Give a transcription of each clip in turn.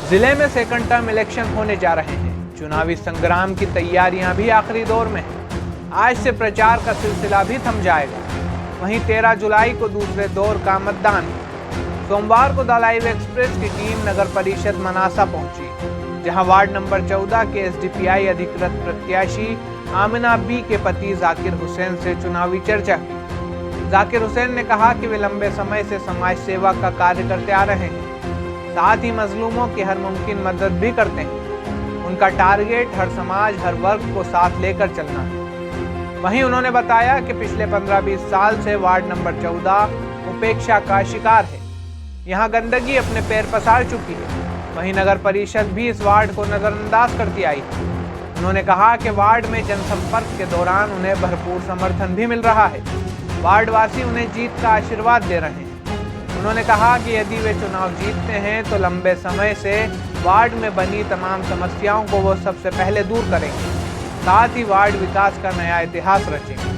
जिले में second term election होने जा रहे हैं। चुनावी संग्राम की तैयारियां भी आखिरी दौर में हैं। आज से प्रचार का सिलसिला भी थम जाएगा। वहीं 13 जुलाई को दूसरे दौर का मतदान है। सोमवार को द लाइव एक्सप्रेस की टीम नगर परिषद मनासा पहुंची, जहां वार्ड नंबर 14 के एसडीपीआई अधिकृत प्रत्याशी आमिना बी के पति जाकिर हुसैन से चुनावी चर्चा की। जाकिर हुसैन ने कहा कि वे लंबे समय से समाज सेवा का कार्य करते आ रहे हैं, साथ ही मजलूमों की हर मुमकिन मदद भी करते हैं। उनका टारगेट हर समाज, हर वर्ग को साथ लेकर चलना है। वहीं उन्होंने बताया कि पिछले 15-20 साल से वार्ड नंबर 14 उपेक्षा का शिकार है। यहां गंदगी अपने पैर पसार चुकी है। वहीं नगर परिषद भी इस वार्ड को नजरअंदाज करती आई है। उन्होंने कहा कि वार्ड में जनसंपर्क के दौरान उन्हें भरपूर समर्थन भी मिल रहा है। वार्डवासी उन्हें जीत का आशीर्वाद दे रहे हैं। उन्होंने कहा कि यदि वे चुनाव जीतते हैं तो लंबे समय से वार्ड में बनी तमाम समस्याओं को वो सबसे पहले दूर करेंगे, साथ ही वार्ड विकास का नया इतिहास रचेंगे।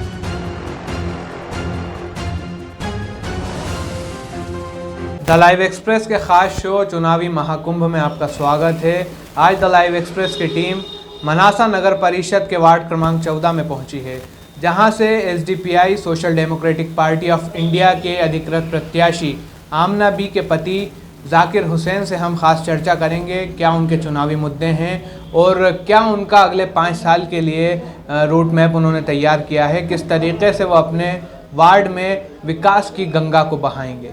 द लाइव एक्सप्रेस के खास शो चुनावी महाकुंभ में आपका स्वागत है। आज द लाइव एक्सप्रेस की टीम मनासा नगर परिषद के वार्ड क्रमांक 14 में पहुंची है, जहां से SDPI social democratic party of India के अधिकृत प्रत्याशी आमिना बी के पति जाकिर हुसैन से हम खास चर्चा करेंगे। क्या उनके चुनावी मुद्दे हैं और क्या उनका अगले 5 साल के लिए रूट मैप उन्होंने तैयार किया है, किस तरीके से वो अपने वार्ड में विकास की गंगा को बहाएंगे।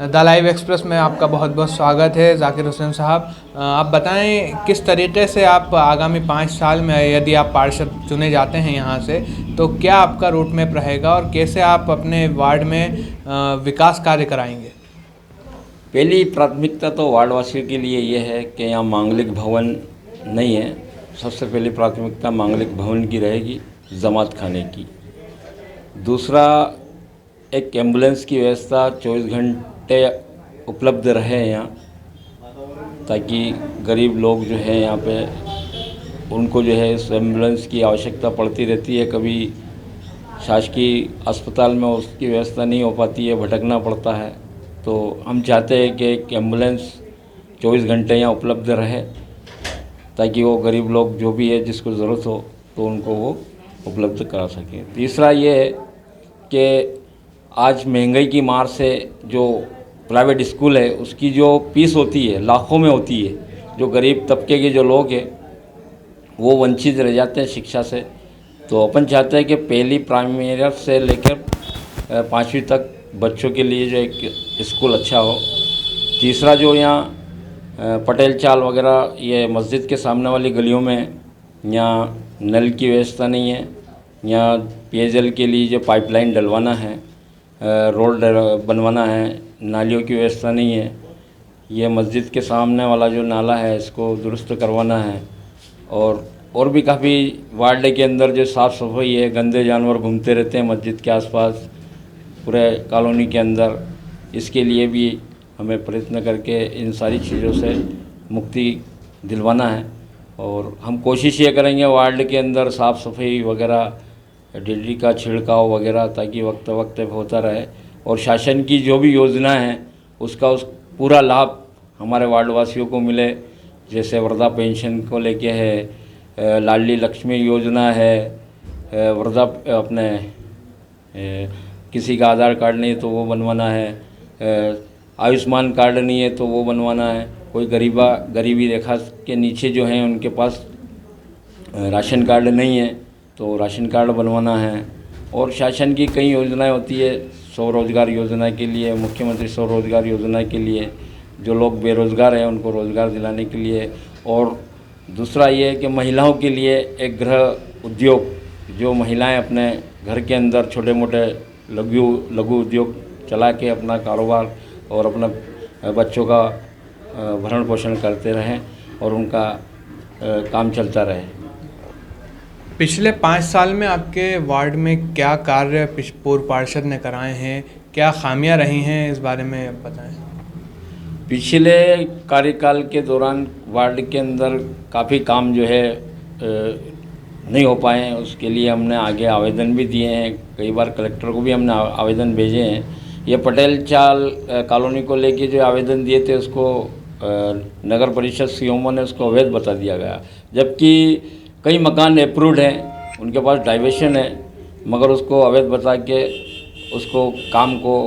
द लाइव एक्सप्रेस में आपका बहुत बहुत स्वागत है जाकिर हुसैन साहब। आप बताएं किस तरीके से आप आगामी 5 साल में यदि आप पार्षद चुने जाते हैं यहाँ से, तो क्या आपका रूट मैप रहेगा और कैसे आप अपने वार्ड में विकास कार्य कराएंगे। पहली प्राथमिकता तो वार्डवासियों के लिए ये है कि यहाँ मांगलिक भवन नहीं है। सबसे पहली प्राथमिकता मांगलिक भवन की रहेगी, जमात खाने की। दूसरा, एक एम्बुलेंस की व्यवस्था 24 घंटे उपलब्ध रहे यहाँ, ताकि गरीब लोग जो है यहाँ पे उनको जो है इस एम्बुलेंस की आवश्यकता पड़ती रहती है। कभी शासकीय अस्पताल में उसकी व्यवस्था नहीं हो पाती है, भटकना पड़ता है। तो हम चाहते हैं कि एक एम्बुलेंस 24 घंटे यहाँ उपलब्ध रहे, ताकि वो गरीब लोग जो भी है जिसको ज़रूरत हो तो उनको वो उपलब्ध करा सकें। तीसरा ये है कि आज महंगाई की मार से जो प्राइवेट स्कूल है उसकी जो फीस होती है लाखों में होती है। जो गरीब तबके के जो लोग हैं वो वंचित रह जाते हैं शिक्षा से। तो अपन चाहते हैं कि पहली प्राइमरी से लेकर 5वीं तक बच्चों के लिए जो एक स्कूल अच्छा हो। तीसरा, जो यहाँ पटेल चाल वगैरह ये मस्जिद के सामने वाली गलियों में यहाँ नल की व्यवस्था नहीं है। यहाँ पेयजल के लिए जो पाइपलाइन डलवाना है, रोड बनवाना है, नालियों की व्यवस्था नहीं है। ये मस्जिद के सामने वाला जो नाला है इसको दुरुस्त करवाना है। और भी काफ़ी वार्ड के अंदर जो साफ़ सफाई है, गंदे जानवर घूमते रहते हैं मस्जिद के आसपास, पूरे कॉलोनी के अंदर, इसके लिए भी हमें प्रयत्न करके इन सारी चीज़ों से मुक्ति दिलवाना है। और हम कोशिश ये करेंगे वार्ड के अंदर साफ़ सफाई वगैरह, डेली का छिड़काव वगैरह, ताकि वक्त वक्त पे होता रहे। और शासन की जो भी योजना है उसका पूरा लाभ हमारे वार्डवासियों को मिले। जैसे वृद्धा पेंशन को लेके है, लाडली लक्ष्मी योजना है, वृद्धा अपने किसी का आधार कार्ड नहीं है तो वो बनवाना है, आयुष्मान कार्ड नहीं है तो वो बनवाना है। कोई गरीबी रेखा के नीचे जो हैं उनके पास राशन कार्ड नहीं है तो राशन कार्ड बनवाना है। और शासन की कई योजनाएं होती है, स्वरोजगार योजना के लिए, मुख्यमंत्री स्वरोजगार योजना के लिए, जो लोग बेरोज़गार हैं उनको रोज़गार दिलाने के लिए। और दूसरा ये है कि महिलाओं के लिए एक गृह उद्योग, जो महिलाएं अपने घर के अंदर छोटे मोटे लघु उद्योग चला के अपना कारोबार और अपना बच्चों का भरण पोषण करते रहें और उनका काम चलता रहे। पिछले 5 साल में आपके वार्ड में क्या कार्य पूर्व पार्षद ने कराए हैं, क्या खामियां रही हैं, इस बारे में बताएं। पिछले कार्यकाल के दौरान वार्ड के अंदर काफ़ी काम जो है नहीं हो पाए हैं। उसके लिए हमने आगे आवेदन भी दिए हैं, कई बार कलेक्टर को भी हमने आवेदन भेजे हैं। ये पटेल चाल कॉलोनी को लेके जो आवेदन दिए थे उसको नगर परिषद सीओमओ ने उसको अवैध बता दिया गया, जबकि कई मकान अप्रूव्ड हैं, उनके पास डाइवर्शन है, मगर उसको अवैध बता के उसको काम को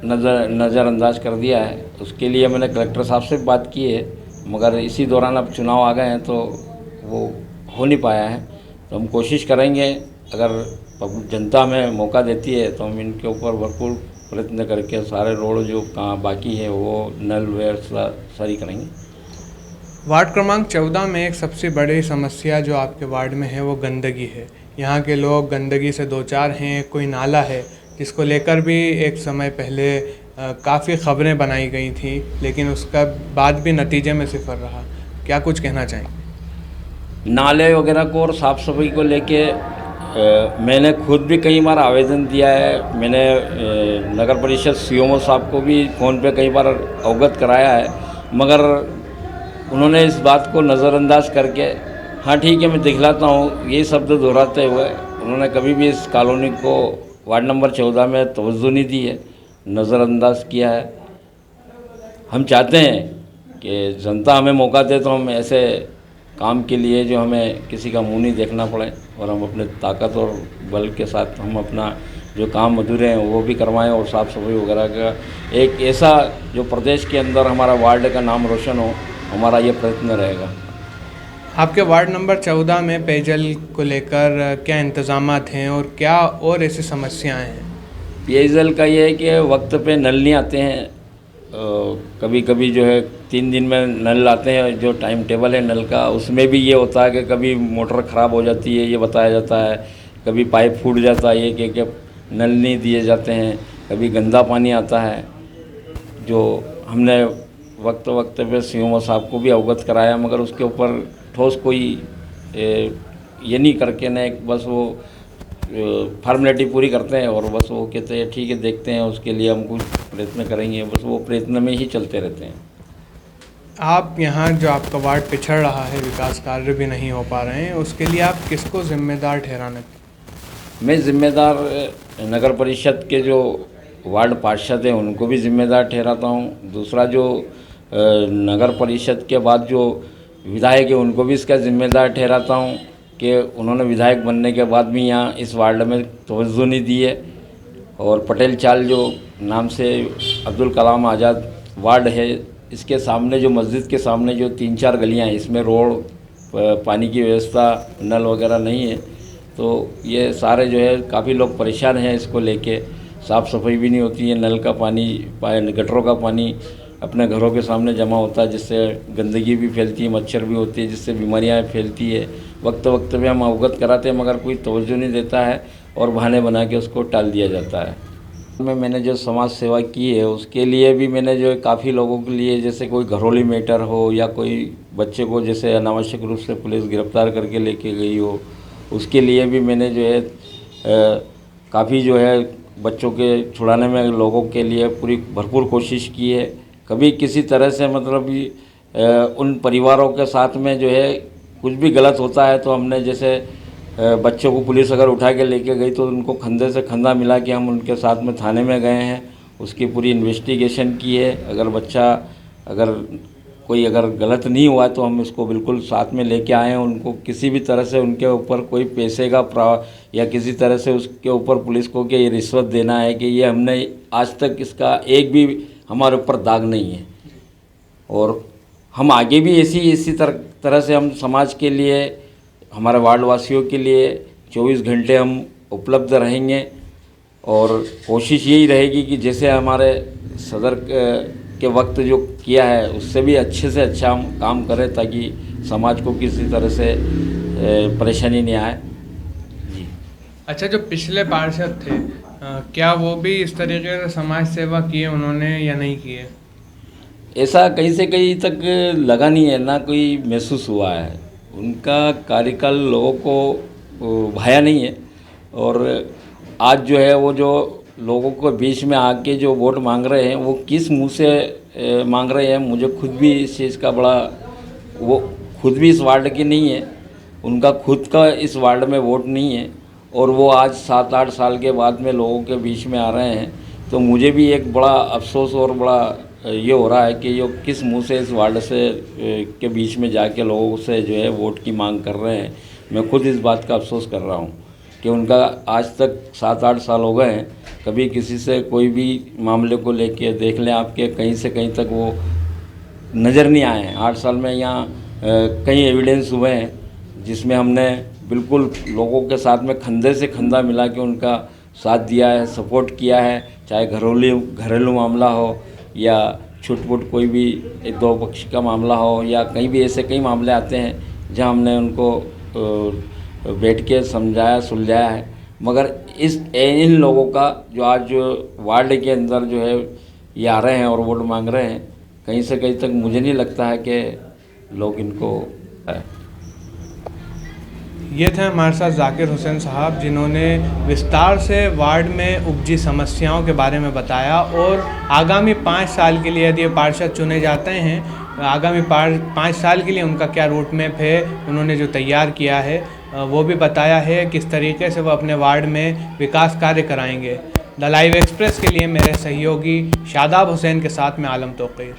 नज़रअंदाज कर दिया है। उसके लिए मैंने कलेक्टर साहब से बात की है, मगर इसी दौरान अब चुनाव आ गए हैं तो वो हो नहीं पाया है। तो हम कोशिश करेंगे, अगर जनता हमें मौका देती है तो हम इनके ऊपर भरपूर प्रयत्न करके सारे रोड जो कहाँ बाकी है वो नल व्यवस्था सारी करेंगे। वार्ड क्रमांक 14 में एक सबसे बड़ी समस्या जो आपके वार्ड में है वो गंदगी है। यहाँ के लोग गंदगी से दो चार हैं। कोई नाला है जिसको लेकर भी एक समय पहले काफ़ी खबरें बनाई गई थी, लेकिन उसका बाद भी नतीजे में सिफर रहा। क्या कुछ कहना चाहेंगे? नाले वगैरह को और साफ़ सफाई को लेके मैंने खुद भी कई बार आवेदन दिया है। मैंने नगर परिषद सीओमओ साहब को भी फ़ोन पे कई बार अवगत कराया है, मगर उन्होंने इस बात को नज़रअंदाज करके हाँ ठीक है मैं दिखलाता हूँ ये शब्द दोहराते हुए उन्होंने कभी भी इस कॉलोनी को वार्ड नंबर 14 में तवज्जो नहीं दी है, नज़रअंदाज किया है। हम चाहते हैं कि जनता हमें मौका दे तो हम ऐसे काम के लिए जो हमें किसी का मुंह नहीं देखना पड़े और हम अपने ताकत और बल के साथ हम अपना जो काम अधूरे हैं वो भी करवाएं और साफ़ सफाई वगैरह का एक ऐसा जो प्रदेश के अंदर हमारा वार्ड का नाम रोशन हो, हमारा ये प्रयत्न रहेगा। आपके वार्ड नंबर 14 में पेयजल को लेकर क्या इंतज़ामात हैं और क्या और ऐसी समस्याएं हैं? पेयजल का ये है कि वक्त पे नल नहीं आते हैं। कभी कभी जो है 3 दिन में नल आते हैं, जो टाइम टेबल है नल का उसमें भी ये होता है कि कभी मोटर ख़राब हो जाती है, ये बताया जाता है, कभी पाइप फूट जाता है, ये कि नल नहीं दिए जाते हैं, कभी गंदा पानी आता है। जो हमने वक्त पे सीओमओ साहब को भी अवगत कराया, मगर उसके ऊपर ठोस कोई ये नहीं करके न एक बस वो फॉर्मेलिटी पूरी करते हैं और बस वो कहते हैं ठीक है देखते हैं, उसके लिए हम कुछ प्रयत्न करेंगे, बस वो प्रयत्न में ही चलते रहते हैं। आप यहाँ जो आपका वार्ड पिछड़ रहा है, विकास कार्य भी नहीं हो पा रहे हैं, उसके लिए आप किसको जिम्मेदार ठहराना? मैं जिम्मेदार नगर परिषद के जो वार्ड पार्षद हैं उनको भी जिम्मेदार ठहराता हूँ। दूसरा जो नगर परिषद के बाद जो विधायक है उनको भी इसका जिम्मेदार ठहराता हूँ कि उन्होंने विधायक बनने के बाद भी यहाँ इस वार्ड में तवज्जो नहीं दी है। और पटेल चाल जो नाम से अब्दुल कलाम आज़ाद वार्ड है, इसके सामने जो मस्जिद के सामने जो 3-4 गलियाँ हैं, इसमें रोड पानी की व्यवस्था नल वगैरह नहीं है। तो ये सारे जो है काफ़ी लोग परेशान हैं इसको लेके। साफ़ सफाई भी नहीं होती है, नल का पानी गटरों का पानी अपने घरों के सामने जमा होता है, जिससे गंदगी भी फैलती है, मच्छर भी होती है, जिससे बीमारियां फैलती है। वक्त पे हम अवगत कराते हैं मगर कोई तवज्जो नहीं देता है और बहाने बना के उसको टाल दिया जाता है। मैंने जो समाज सेवा की है उसके लिए भी मैंने जो काफ़ी लोगों के लिए, जैसे कोई घरेलू मैटर हो या कोई बच्चे को जैसे अनावश्यक रूप से पुलिस गिरफ्तार करके लेके गई हो, उसके लिए भी मैंने जो है काफ़ी जो है बच्चों के छुड़ाने में लोगों के लिए पूरी भरपूर कोशिश की है। कभी किसी तरह से मतलब उन परिवारों के साथ में जो है कुछ भी गलत होता है तो हमने जैसे बच्चों को पुलिस अगर उठा के लेके गई तो उनको खंदे से खंदा मिला के हम उनके साथ में थाने में गए हैं, उसकी पूरी इन्वेस्टिगेशन की है। अगर बच्चा कोई गलत नहीं हुआ तो हम उसको बिल्कुल साथ में लेके आए हैं। उनको किसी भी तरह से उनके ऊपर कोई पैसे का या किसी तरह से उसके ऊपर पुलिस को कि ये रिश्वत देना है कि ये हमने आज तक इसका एक भी हमारे ऊपर दाग नहीं है। और हम आगे भी इसी तरह से हम समाज के लिए, हमारे वार्ड वासियों के लिए 24 घंटे हम उपलब्ध रहेंगे और कोशिश यही रहेगी कि जैसे हमारे सदर के वक्त जो किया है उससे भी अच्छे से अच्छा हम काम करें ताकि समाज को किसी तरह से परेशानी नहीं आए। जी। अच्छा, जो पिछले पार्षद थे क्या वो भी इस तरीके से समाज सेवा किए उन्होंने या नहीं किए? ऐसा कहीं से कहीं तक लगा नहीं है, ना कोई महसूस हुआ है। उनका कार्यकाल लोगों को भाया नहीं है और आज जो है वो जो लोगों को बीच में आके जो वोट मांग रहे हैं वो किस मुंह से मांग रहे हैं, मुझे खुद भी इस चीज़ का बड़ा, वो खुद भी इस वार्ड के नहीं है, उनका खुद का इस वार्ड में वोट नहीं है और वो आज 7-8 साल के बाद में लोगों के बीच में आ रहे हैं। तो मुझे भी एक बड़ा अफसोस और बड़ा ये हो रहा है कि जो किस मुंह से इस वार्ड से के बीच में जाके लोगों से जो है वोट की मांग कर रहे हैं। मैं खुद इस बात का अफसोस कर रहा हूँ कि उनका आज तक 7-8 साल हो गए हैं, कभी किसी से कोई भी मामले को लेके देख लें आपके कहीं से कहीं तक वो नज़र नहीं आए हैं। 8 साल में यहाँ कई एविडेंस हुए हैं जिसमें हमने बिल्कुल लोगों के साथ में कंधे से कंधा मिला के उनका साथ दिया है, सपोर्ट किया है, चाहे घरेलू मामला हो या छुटपुट कोई भी एक दो पक्ष का मामला हो या कहीं भी ऐसे कई मामले आते हैं जहां हमने उनको बैठ के समझाया सुलझाया है। मगर इन लोगों का जो आज वार्ड के अंदर जो है ये आ रहे हैं और वोट मांग रहे हैं, कहीं से कहीं तक मुझे नहीं लगता है कि लोग इनको ये थे हमारे साथ जाकिर हुसैन साहब, जिन्होंने विस्तार से वार्ड में उपजी समस्याओं के बारे में बताया और आगामी 5 साल के लिए यदि ये पार्षद चुने जाते हैं, आगामी 5 साल के लिए उनका क्या रूट मैप है उन्होंने जो तैयार किया है वो भी बताया है, किस तरीके से वो अपने वार्ड में विकास कार्य कराएंगे। द लाइव एक्सप्रेस के लिए मेरे सहयोगी शादाब हुसैन के साथ में आलम तौकीर।